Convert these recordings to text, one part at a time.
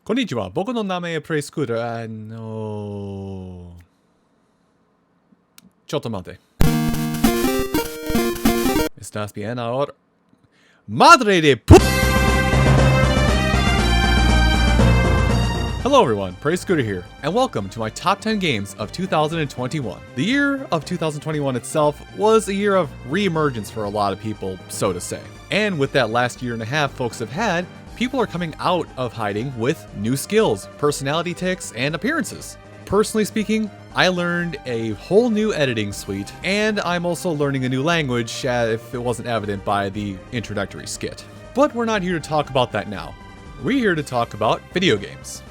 こんにちは、僕の名前はPraisedscooter。ちょっと待って。Estás bien ahora? Madre de pu- Hello everyone, Praisedscooter here, and welcome to my top 10 games of 2021. The year of 2021 itself was a year of re-emergence for a lot of people, so to say. And with that last year and a half folks have had, people are coming out of hiding with new skills, personality tics, and appearances. Personally speaking, I learned a whole new editing suite, and I'm also learning a new language if it wasn't evident by the introductory skit. But we're not here to talk about that now. We're here to talk about video games.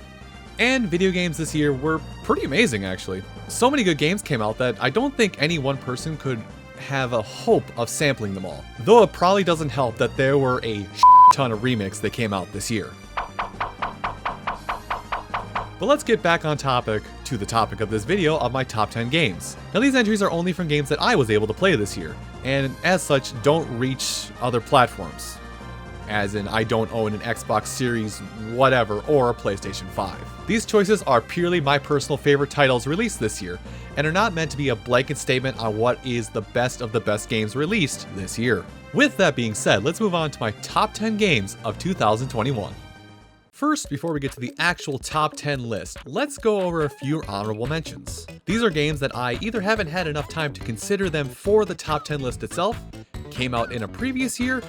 And video games this year were pretty amazing, actually. So many good games came out that I don't think any one person could have a hope of sampling them all. Though it probably doesn't help that there were a ton of remakes that came out this year. But let's get back on topic to the topic of this video of my top 10 games. Now these entries are only from games that I was able to play this year, and as such don't reach other platforms. As in, I don't own an Xbox Series whatever or a PlayStation 5. These choices are purely my personal favorite titles released this year, and are not meant to be a blanket statement on what is the best of the best games released this year. With that being said, let's move on to my top 10 games of 2021. First, before we get to the actual top 10 list, let's go over a few honorable mentions. These are games that I either haven't had enough time to consider them for the top 10 list itself, came out in a previous year,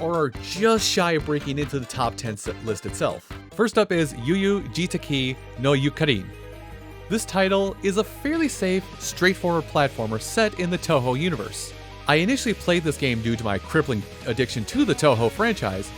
or are just shy of breaking into the top 10 list itself. First up is Yu Yu Jitaki no Yukarin. This title is a fairly safe, straightforward platformer set in the Touhou universe. I initially played this game due to my crippling addiction to the Touhou franchise,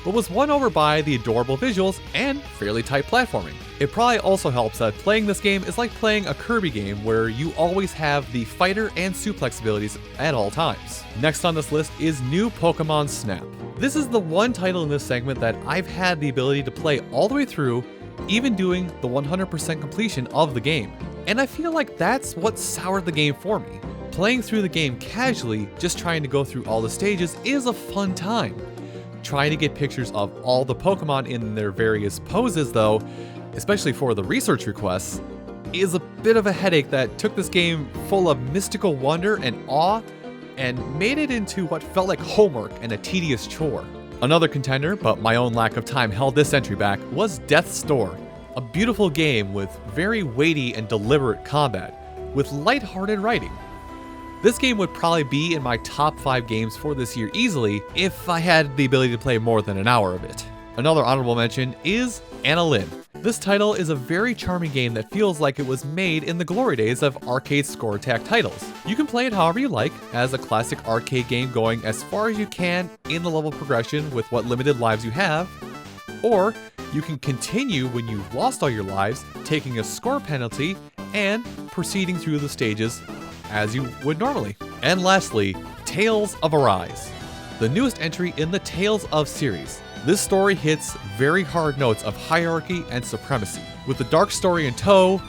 but was won over by the adorable visuals and fairly tight platforming. It probably also helps that playing this game is like playing a Kirby game where you always have the fighter and suplex abilities at all times. Next on this list is New Pokemon Snap. This is the one title in this segment that I've had the ability to play all the way through, even doing the 100% completion of the game. And I feel like that's what soured the game for me. Playing through the game casually, just trying to go through all the stages is a fun time. Trying to get pictures of all the Pokemon in their various poses though, especially for the research requests, is a bit of a headache that took this game full of mystical wonder and awe and made it into what felt like homework and a tedious chore. Another contender, but my own lack of time held this entry back, was Death's Door. A beautiful game with very weighty and deliberate combat, with lighthearted writing. This game would probably be in my top 5 games for this year easily if I had the ability to play more than an hour of it. Another honorable mention is Anna Lynn. This title is a very charming game that feels like it was made in the glory days of arcade score attack titles. You can play it however you like, as a classic arcade game going as far as you can in the level progression with what limited lives you have, or you can continue when you've lost all your lives, taking a score penalty and proceeding through the stages as you would normally. And lastly, Tales of Arise, the newest entry in the Tales of series. This story hits very hard notes of hierarchy and supremacy. With the dark story in tow,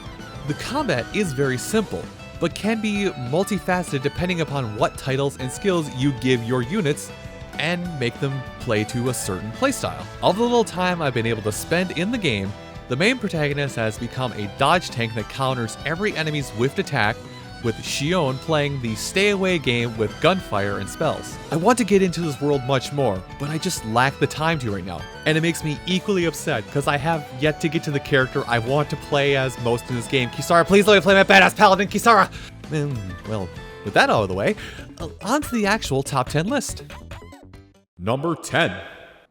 the combat is very simple, but can be multifaceted depending upon what titles and skills you give your units and make them play to a certain playstyle. Of the little time I've been able to spend in the game, the main protagonist has become a dodge tank that counters every enemy's whiffed attack, with Shion playing the stay away game with gunfire and spells. I want to get into this world much more, but I just lack the time to right now. And it makes me equally upset because I have yet to get to the character I want to play as most in this game. Kisara, please let me play my badass paladin, Kisara! Well, with that out of the way, on to the actual top 10 list. Number 10.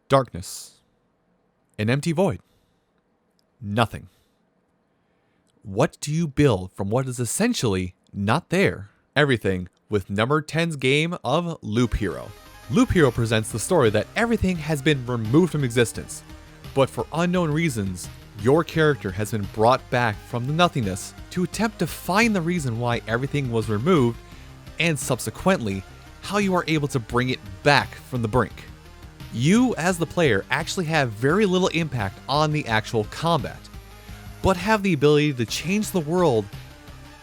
Darkness. An empty void. Nothing. What do you build from what is essentially not there? Everything, with number 10's game of Loop Hero. Loop Hero presents the story that everything has been removed from existence, but for unknown reasons, your character has been brought back from the nothingness to attempt to find the reason why everything was removed, and subsequently, how you are able to bring it back from the brink. You, as the player, actually have very little impact on the actual combat, but have the ability to change the world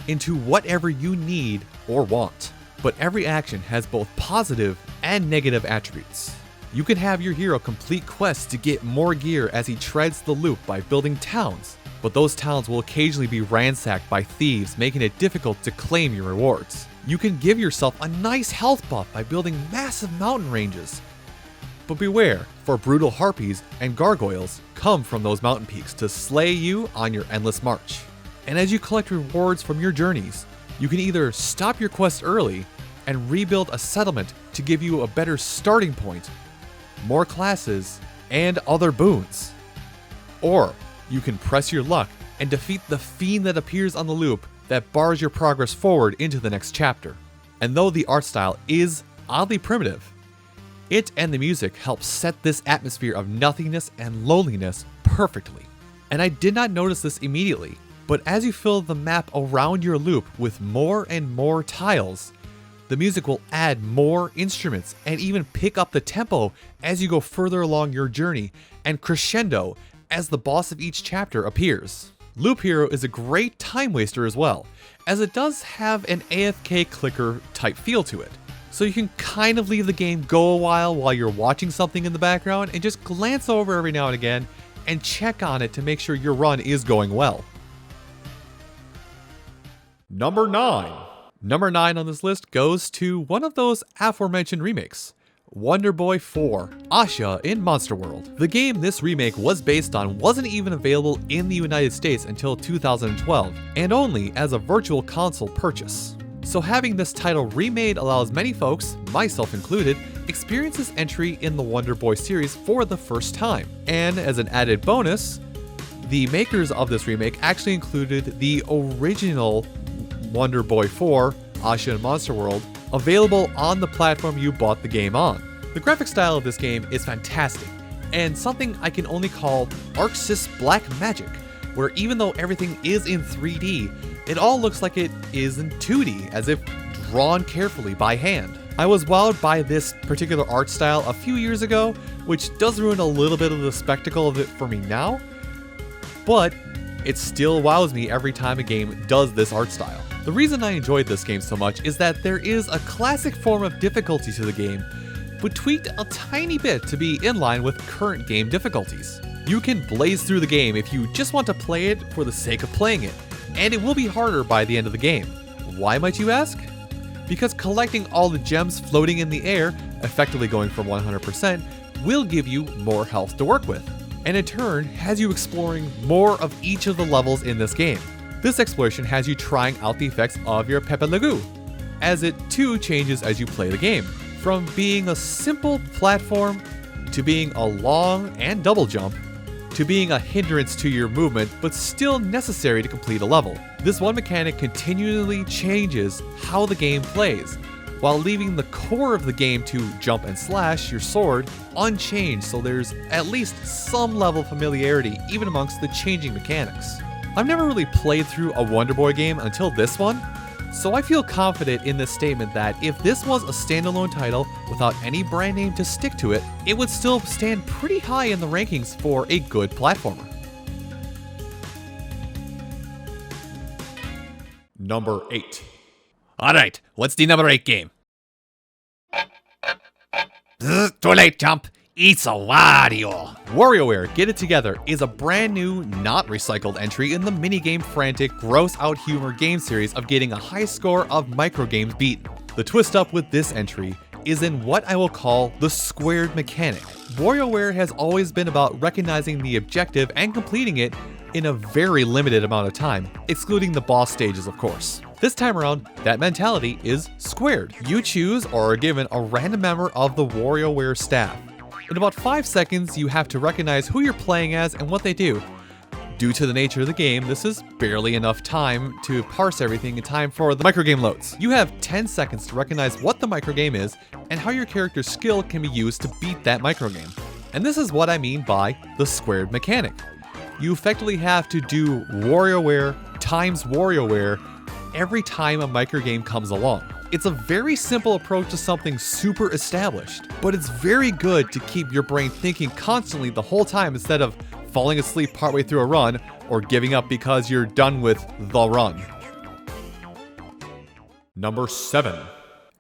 into whatever you need or want. But every action has both positive and negative attributes. You can have your hero complete quests to get more gear as he treads the loop by building towns, but those towns will occasionally be ransacked by thieves, making it difficult to claim your rewards. You can give yourself a nice health buff by building massive mountain ranges. But beware, for brutal harpies and gargoyles come from those mountain peaks to slay you on your endless march. And as you collect rewards from your journeys, you can either stop your quest early and rebuild a settlement to give you a better starting point, more classes, and other boons. Or you can press your luck and defeat the fiend that appears on the loop that bars your progress forward into the next chapter. And though the art style is oddly primitive, it and the music help set this atmosphere of nothingness and loneliness perfectly. And I did not notice this immediately, but as you fill the map around your loop with more and more tiles, the music will add more instruments and even pick up the tempo as you go further along your journey and crescendo as the boss of each chapter appears. Loop Hero is a great time waster as well, as it does have an AFK clicker type feel to it. So you can kind of leave the game go a while you're watching something in the background and just glance over every now and again and check on it to make sure your run is going well. Number 9. Number 9 on this list goes to one of those aforementioned remakes, Wonder Boy 4, Asha in Monster World. The game this remake was based on wasn't even available in the United States until 2012, and only as a virtual console purchase. So having this title remade allows many folks, myself included, experience this entry in the Wonder Boy series for the first time. And as an added bonus, the makers of this remake actually included the original Wonder Boy 4, Asha in Monster World, available on the platform you bought the game on. The graphic style of this game is fantastic, and something I can only call ArcSys black magic, where even though everything is in 3D, it all looks like it is in 2D, as if drawn carefully by hand. I was wowed by this particular art style a few years ago, which does ruin a little bit of the spectacle of it for me now, but it still wows me every time a game does this art style. The reason I enjoyed this game so much is that there is a classic form of difficulty to the game, but tweaked a tiny bit to be in line with current game difficulties. You can blaze through the game if you just want to play it for the sake of playing it, and it will be harder by the end of the game. Why, might you ask? Because collecting all the gems floating in the air, effectively going from 100%, will give you more health to work with, and in turn has you exploring more of each of the levels in this game. This exploration has you trying out the effects of your Pepe Le Pew, as it too changes as you play the game, from being a simple platform to being a long and double jump, to being a hindrance to your movement but still necessary to complete a level. This one mechanic continually changes how the game plays, while leaving the core of the game to jump and slash your sword unchanged, so there's at least some level of familiarity even amongst the changing mechanics. I've never really played through a Wonder Boy game until this one, so I feel confident in this statement that if this was a standalone title without any brand name to stick to it, it would still stand pretty high in the rankings for a good platformer. Number 8. Alright, what's the number 8 game? Too late, Jump. It's a Wario. WarioWare Get It Together is a brand new, not recycled entry in the minigame frantic, gross out humor game series of getting a high score of microgames beaten. The twist up with this entry is in what I will call the squared mechanic. WarioWare has always been about recognizing the objective and completing it in a very limited amount of time, excluding the boss stages of course. This time around, that mentality is squared. You choose or are given a random member of the WarioWare staff. In about 5 seconds, you have to recognize who you're playing as and what they do. Due to the nature of the game, this is barely enough time to parse everything in time for the microgame loads. You have 10 seconds to recognize what the microgame is and how your character's skill can be used to beat that microgame. And this is what I mean by the squared mechanic. You effectively have to do WarioWare times WarioWare every time a microgame comes along. It's a very simple approach to something super established, but it's very good to keep your brain thinking constantly the whole time instead of falling asleep partway through a run or giving up because you're done with the run. Number 7.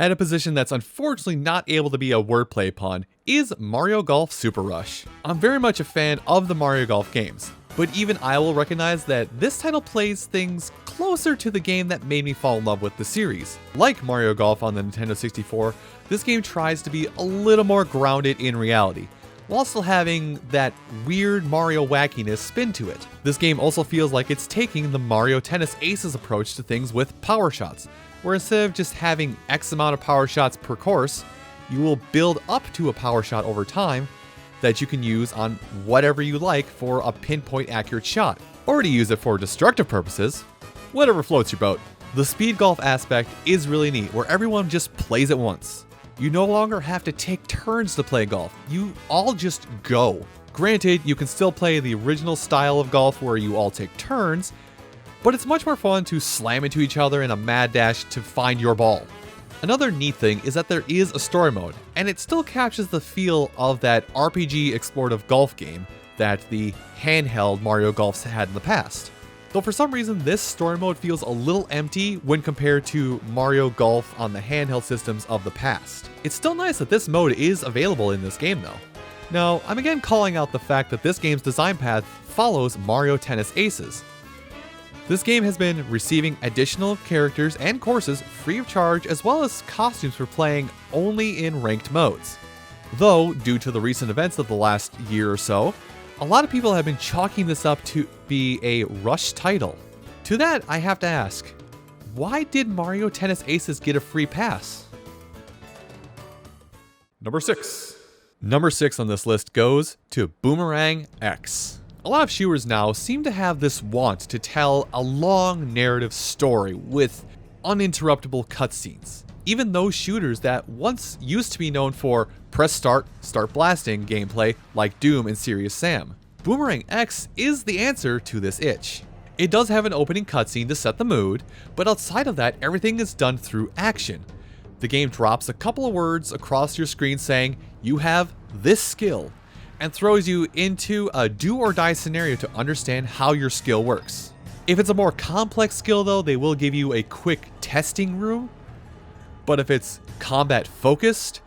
At a position that's unfortunately not able to be a wordplay pun is Mario Golf Super Rush. I'm very much a fan of the Mario Golf games, but even I will recognize that this title plays things closer to the game that made me fall in love with the series. Like Mario Golf on the Nintendo 64, this game tries to be a little more grounded in reality, while still having that weird Mario wackiness spin to it. This game also feels like it's taking the Mario Tennis Aces approach to things with power shots, where instead of just having X amount of power shots per course, you will build up to a power shot over time that you can use on whatever you like for a pinpoint accurate shot, or to use it for destructive purposes, whatever floats your boat. The speed golf aspect is really neat, where everyone just plays at once. You no longer have to take turns to play golf, you all just go. Granted, you can still play the original style of golf where you all take turns, but it's much more fun to slam into each other in a mad dash to find your ball. Another neat thing is that there is a story mode, and it still captures the feel of that RPG explorative golf game that the handheld Mario Golfs had in the past. Though for some reason this story mode feels a little empty when compared to Mario Golf on the handheld systems of the past. It's still nice that this mode is available in this game though. Now, I'm again calling out the fact that this game's design path follows Mario Tennis Aces. This game has been receiving additional characters and courses free of charge, as well as costumes for playing only in ranked modes. Though, due to the recent events of the last year or so, a lot of people have been chalking this up to be a rush title. To that, I have to ask, why did Mario Tennis Aces get a free pass? Number 6. Number 6 on this list goes to Boomerang X. A lot of shooters now seem to have this want to tell a long narrative story with uninterruptible cutscenes. Even those shooters that once used to be known for press start, start blasting gameplay like Doom and Serious Sam. Boomerang X is the answer to this itch. It does have an opening cutscene to set the mood, but outside of that, everything is done through action. The game drops a couple of words across your screen saying, "You have this skill," and throws you into a do or die scenario to understand how your skill works. If it's a more complex skill though, they will give you a quick testing room, but if it's combat focused,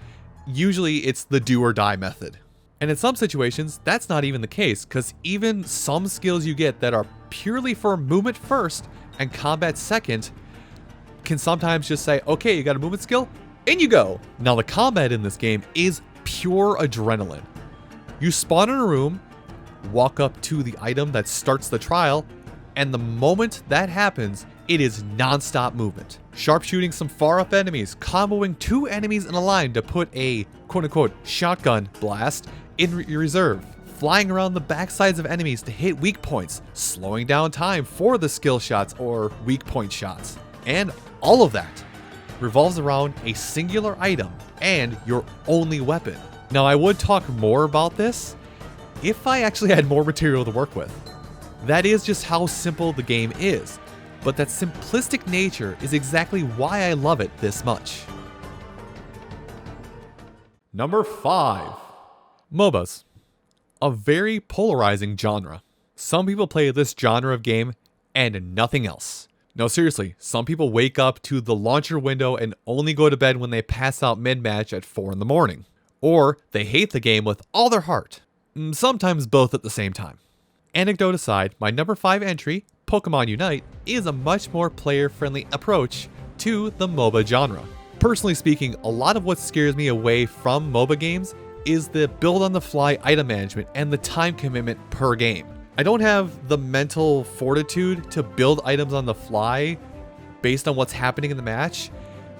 usually it's the do or die method. And in some situations, that's not even the case, because even some skills you get that are purely for movement first and combat second can sometimes just say, okay, you got a movement skill, in you go. Now the combat in this game is pure adrenaline. You spawn in a room, walk up to the item that starts the trial, and the moment that happens, it is non-stop movement. Sharpshooting some far-up enemies, comboing 2 enemies in a line to put a quote-unquote shotgun blast in your reserve, flying around the backsides of enemies to hit weak points, slowing down time for the skill shots or weak point shots. And all of that revolves around a singular item and your only weapon. Now, I would talk more about this if I actually had more material to work with. That is just how simple the game is, but that simplistic nature is exactly why I love it this much. Number 5. MOBAs. A very polarizing genre. Some people play this genre of game and nothing else. No, seriously, some people wake up to the launcher window and only go to bed when they pass out mid-match at 4 in the morning. Or they hate the game with all their heart. Sometimes both at the same time. Anecdote aside, my number 5 entry, Pokemon Unite, is a much more player-friendly approach to the MOBA genre. Personally speaking, a lot of what scares me away from MOBA games is the build-on-the-fly item management and the time commitment per game. I don't have the mental fortitude to build items on the fly based on what's happening in the match,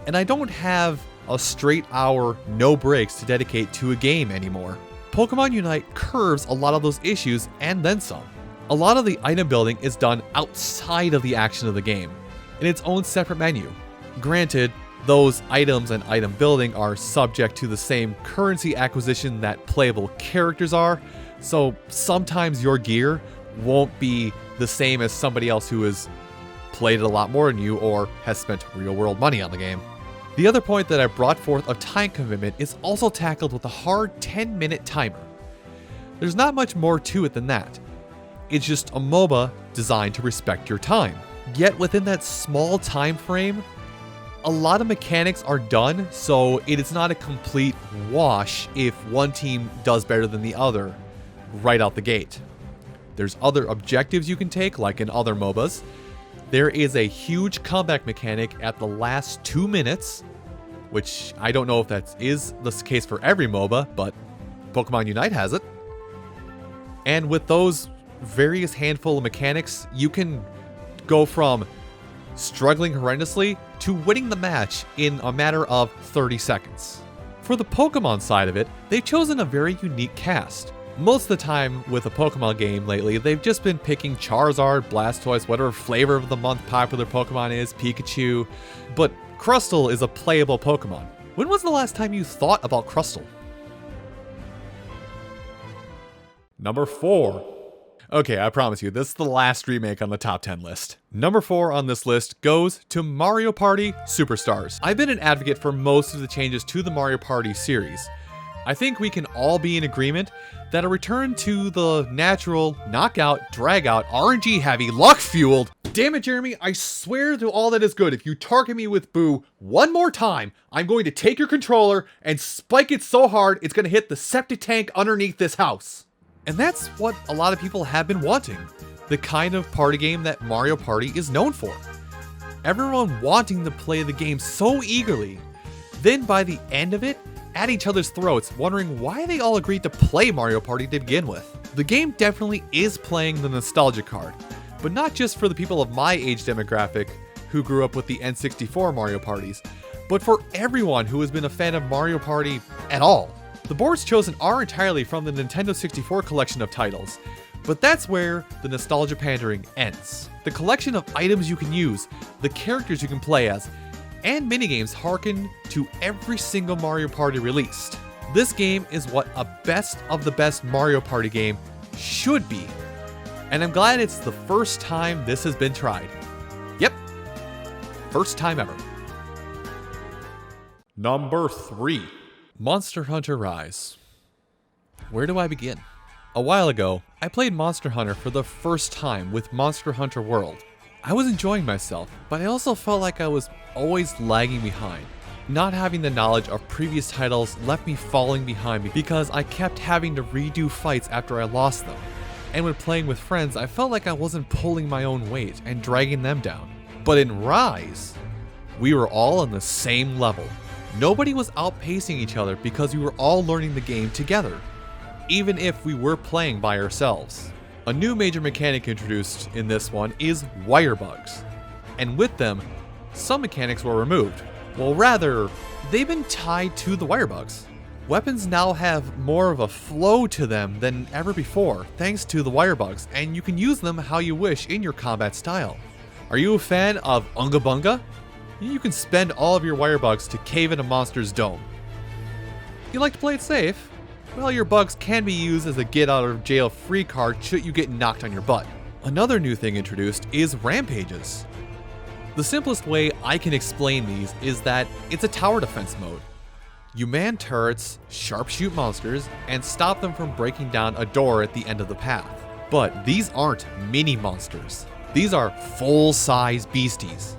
and I don't have a straight hour, no breaks to dedicate to a game anymore. Pokemon Unite curves a lot of those issues and then some. A lot of the item building is done outside of the action of the game, in its own separate menu. Granted, those items and item building are subject to the same currency acquisition that playable characters are, so sometimes your gear won't be the same as somebody else who has played it a lot more than you or has spent real world money on the game. The other point that I brought forth of time commitment is also tackled with a hard 10-minute timer. There's not much more to it than that. It's just a MOBA designed to respect your time. Yet within that small time frame, A lot of mechanics are done, so it is not a complete wash if one team does better than the other right out the gate. There's other objectives you can take, like in other MOBAs. There is a huge comeback mechanic at the last 2 minutes, which I don't know if that is the case for every MOBA, but Pokemon Unite has it. And with those various handful of mechanics, you can go from struggling horrendously to winning the match in a matter of 30 seconds. For the Pokemon side of it, they've chosen a very unique cast. Most of the time with a Pokemon game lately, they've just been picking Charizard, Blastoise, whatever flavor of the month popular Pokemon is, Pikachu, but Crustle is a playable Pokemon. When was the last time you thought about Crustle? Number 4. Okay, I promise you, this is the last remake on the top 10 list. Number 4 on this list goes to Mario Party Superstars. I've been an advocate for most of the changes to the Mario Party series. I think we can all be in agreement that a return to the natural, knockout, drag-out, RNG-heavy, luck-fueled... Damn it, Jeremy, I swear to all that is good, if you target me with Boo one more time, I'm going to take your controller and spike it so hard it's going to hit the septic tank underneath this house. And that's what a lot of people have been wanting. The kind of party game that Mario Party is known for. Everyone wanting to play the game so eagerly. Then by the end of it, at each other's throats, wondering why they all agreed to play Mario Party to begin with. The game definitely is playing the nostalgia card, but not just for the people of my age demographic who grew up with the N64 Mario Parties, but for everyone who has been a fan of Mario Party at all. The boards chosen are entirely from the Nintendo 64 collection of titles, but that's where the nostalgia pandering ends. The collection of items you can use, the characters you can play as, and minigames harken to every single Mario Party released. This game is what a best of the best Mario Party game should be, and I'm glad it's the first time this has been tried. Yep, first time ever. Number 3. Monster Hunter Rise. Where do I begin? A while ago, I played Monster Hunter for the first time with Monster Hunter World. I was enjoying myself, but I also felt like I was always lagging behind. Not having the knowledge of previous titles left me falling behind because I kept having to redo fights after I lost them. And when playing with friends, I felt like I wasn't pulling my own weight and dragging them down. But in Rise, we were all on the same level. Nobody was outpacing each other because we were all learning the game together, even if we were playing by ourselves. A new major mechanic introduced in this one is wire bugs, and with them, some mechanics were removed. Well, rather, they've been tied to the wire bugs. Weapons now have more of a flow to them than ever before, thanks to the wire bugs, and you can use them how you wish in your combat style. Are you a fan of Unga Bunga? You can spend all of your wire bugs to cave in a monster's dome. You like to play it safe? Well, your bugs can be used as a get-out-of-jail-free card should you get knocked on your butt. Another new thing introduced is rampages. The simplest way I can explain these is that it's a tower defense mode. You man turrets, sharpshoot monsters, and stop them from breaking down a door at the end of the path. But these aren't mini monsters. These are full-size beasties.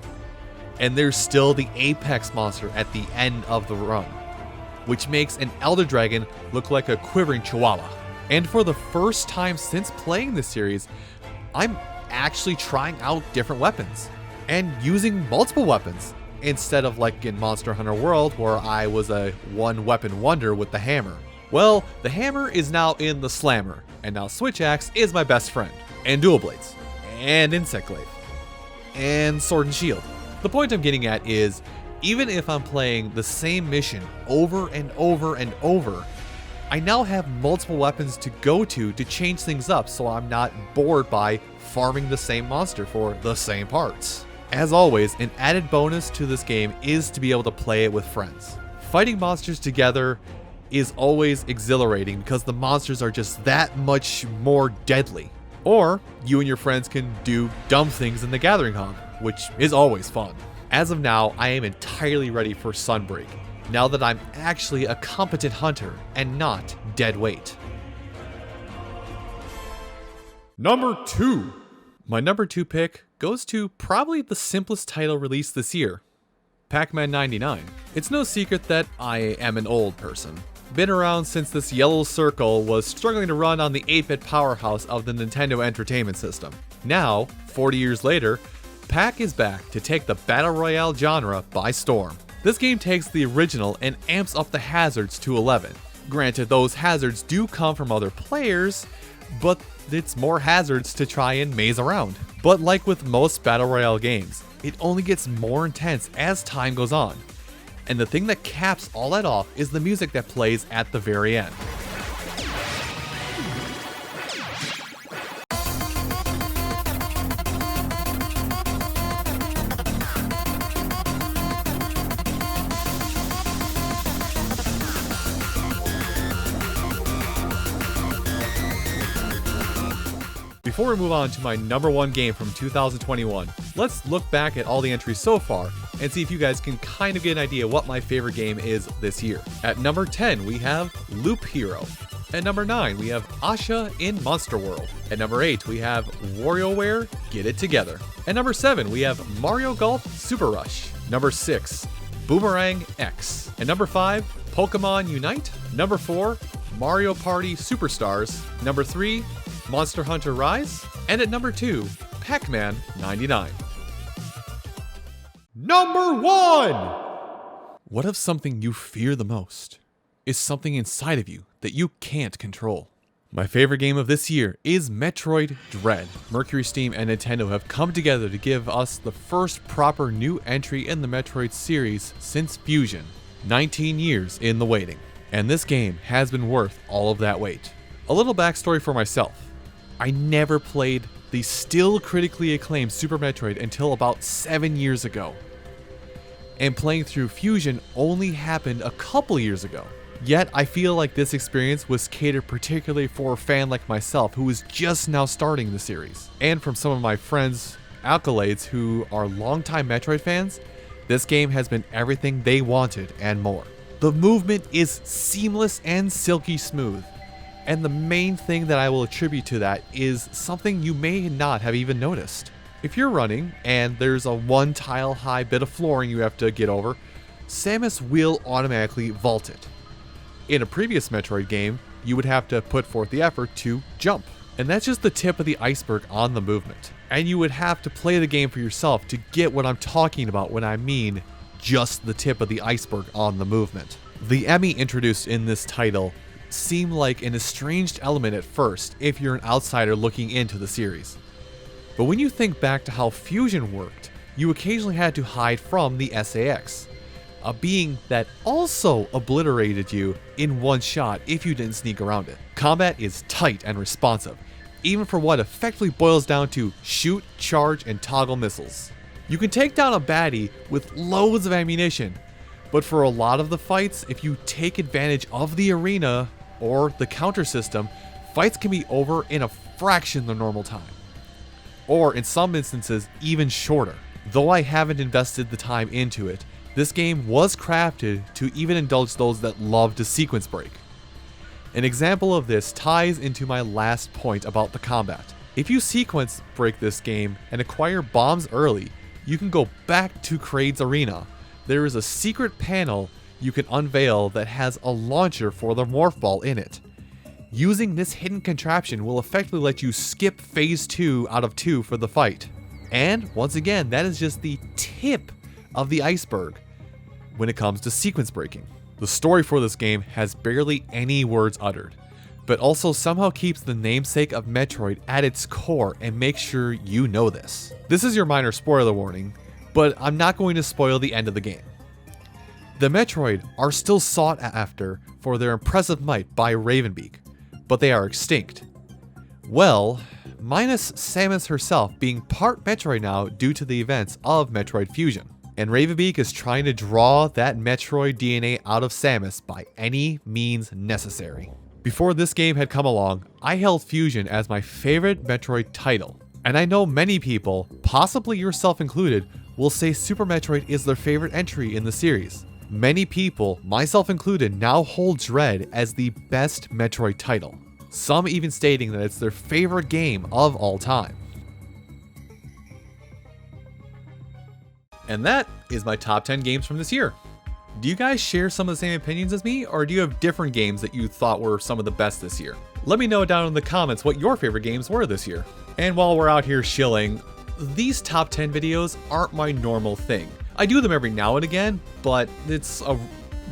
And there's still the apex monster at the end of the run, which makes an Elder Dragon look like a quivering chihuahua. And for the first time since playing this series, I'm actually trying out different weapons and using multiple weapons instead of like in Monster Hunter World where I was a one weapon wonder with the hammer. Well, the hammer is now in the slammer, and now Switch Axe is my best friend, and dual blades, and insect glaive, and sword and shield. The point I'm getting at is, even if I'm playing the same mission over and over and over, I now have multiple weapons to go to change things up so I'm not bored by farming the same monster for the same parts. As always, an added bonus to this game is to be able to play it with friends. Fighting monsters together is always exhilarating because the monsters are just that much more deadly. Or you and your friends can do dumb things in the Gathering Hub, which is always fun. As of now, I am entirely ready for Sunbreak, now that I'm actually a competent hunter and not dead weight. Number 2. My number 2 pick goes to probably the simplest title released this year, Pac-Man 99. It's no secret that I am an old person. Been around since this yellow circle was struggling to run on the 8-bit powerhouse of the Nintendo Entertainment System. Now, 40 years later, Pac is back to take the Battle Royale genre by storm. This game takes the original and amps up the hazards to 11. Granted, those hazards do come from other players, but it's more hazards to try and maze around. But like with most Battle Royale games, it only gets more intense as time goes on. And the thing that caps all that off is the music that plays at the very end. Before we move on to my number one game from 2021, let's look back at all the entries so far and see if you guys can kind of get an idea what my favorite game is this year. At number 10, we have Loop Hero. At number 9, we have Asha in Monster World. At number 8, we have WarioWare Get It Together. At number 7, we have Mario Golf Super Rush. Number 6, Boomerang X. At number 5, Pokemon Unite. Number 4, Mario Party Superstars. Number 3, Monster Hunter Rise. And at number 2, Pac-Man 99. Number 1! What if something you fear the most is something inside of you that you can't control? My favorite game of this year is Metroid Dread. Mercury Steam and Nintendo have come together to give us the first proper new entry in the Metroid series since Fusion. 19 years in the waiting. And this game has been worth all of that wait. A little backstory for myself. I never played the still critically acclaimed Super Metroid until about 7 years ago. And playing through Fusion only happened a couple years ago. Yet I feel like this experience was catered particularly for a fan like myself who is just now starting the series. And from some of my friends' accolades who are longtime Metroid fans, this game has been everything they wanted and more. The movement is seamless and silky smooth. And the main thing that I will attribute to that is something you may not have even noticed. If you're running and there's a 1 tile high bit of flooring you have to get over, Samus will automatically vault it. In a previous Metroid game, you would have to put forth the effort to jump. And that's just the tip of the iceberg on the movement. And you would have to play the game for yourself to get what I'm talking about when I mean just the tip of the iceberg on the movement. The Emmy introduced in this title seem like an estranged element at first if you're an outsider looking into the series. But when you think back to how Fusion worked, you occasionally had to hide from the SAX, a being that also obliterated you in one shot if you didn't sneak around it. Combat is tight and responsive, even for what effectively boils down to shoot, charge, and toggle missiles. You can take down a baddie with loads of ammunition, but for a lot of the fights, if you take advantage of the arena or the counter system, fights can be over in a fraction of the normal time. Or in some instances, even shorter. Though I haven't invested the time into it, this game was crafted to even indulge those that love to sequence break. An example of this ties into my last point about the combat. If you sequence break this game and acquire bombs early, you can go back to Kraid's arena. There is a secret panel you can unveil that has a launcher for the Morph Ball in it. Using this hidden contraption will effectively let you skip phase 2 out of 2 for the fight. And once again, that is just the tip of the iceberg when it comes to sequence breaking. The story for this game has barely any words uttered, but also somehow keeps the namesake of Metroid at its core and makes sure you know this. This is your minor spoiler warning, but I'm not going to spoil the end of the game. The Metroid are still sought after for their impressive might by Ravenbeak, but they are extinct. Well, minus Samus herself being part Metroid now due to the events of Metroid Fusion. And Ravenbeak is trying to draw that Metroid DNA out of Samus by any means necessary. Before this game had come along, I held Fusion as my favorite Metroid title. And I know many people, possibly yourself included, will say Super Metroid is their favorite entry in the series. Many people, myself included, now hold Dread as the best Metroid title. Some even stating that it's their favorite game of all time. And that is my top 10 games from this year. Do you guys share some of the same opinions as me, or do you have different games that you thought were some of the best this year? Let me know down in the comments what your favorite games were this year. And while we're out here shilling, these top 10 videos aren't my normal thing. I do them every now and again, but it's a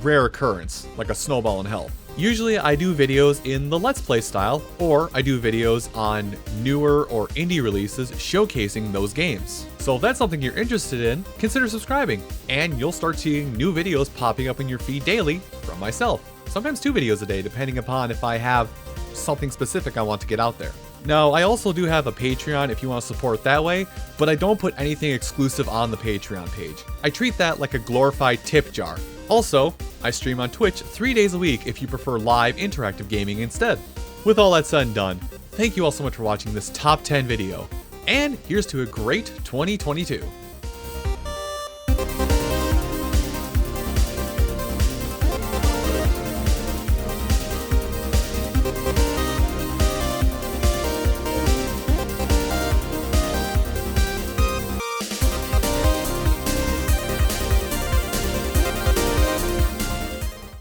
rare occurrence, like a snowball in hell. Usually I do videos in the Let's Play style, or I do videos on newer or indie releases showcasing those games. So if that's something you're interested in, consider subscribing, and you'll start seeing new videos popping up in your feed daily from myself. Sometimes 2 videos a day, depending upon if I have something specific I want to get out there. Now, I also do have a Patreon if you want to support that way, but I don't put anything exclusive on the Patreon page. I treat that like a glorified tip jar. Also, I stream on Twitch 3 days a week if you prefer live interactive gaming instead. With all that said and done, thank you all so much for watching this top 10 video, and here's to a great 2022.